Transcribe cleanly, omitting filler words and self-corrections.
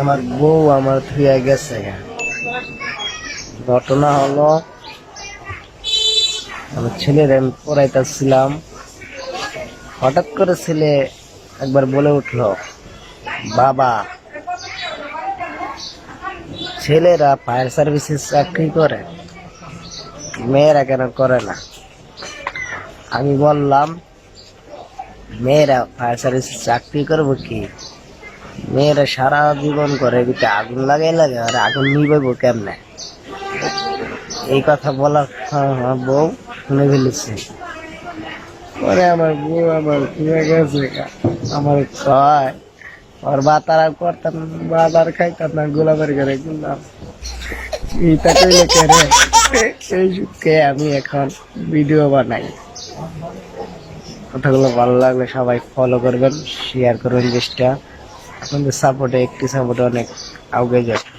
আমার বউ আমার থুয়ে গেছে। ঘটনা হলো, আমার ছেলের আমি পড়াইতেছিলাম, হঠাৎ করে ছেলে একবার বলে উঠলো, বাবা, ছেলেরা ফায়ার সার্ভিসে চাকরি করে, মেয়েরা কেন করে না? আমি বললাম, মেয়েরা ফায়ার সার্ভিসে চাকরি করবো কি? মেয়েরা সারা জীবন করে এদিকে আগুন লাগাই লাগে, আর আগুন নিবেব কেমনে? এই কথা বলার আমার বউ শুনে ফেলেছে। পরে আমার বউ আমার ফিরে গেছে, আমার কয় ওর বাতার আর করতাম, বাতার খাইতাম না, গোলাপের ঘরে গেলাম। এইটা কইলে কেন? এই যুগকে আমি এখন ভিডিও বানাই। কথাগুলো ভালো লাগলে সবাই ফলো করবেন, শেয়ার করবেন। চেষ্টা আপনাদের সাপোর্টে, একটি সাপোর্টে অনেক আগে যাবে।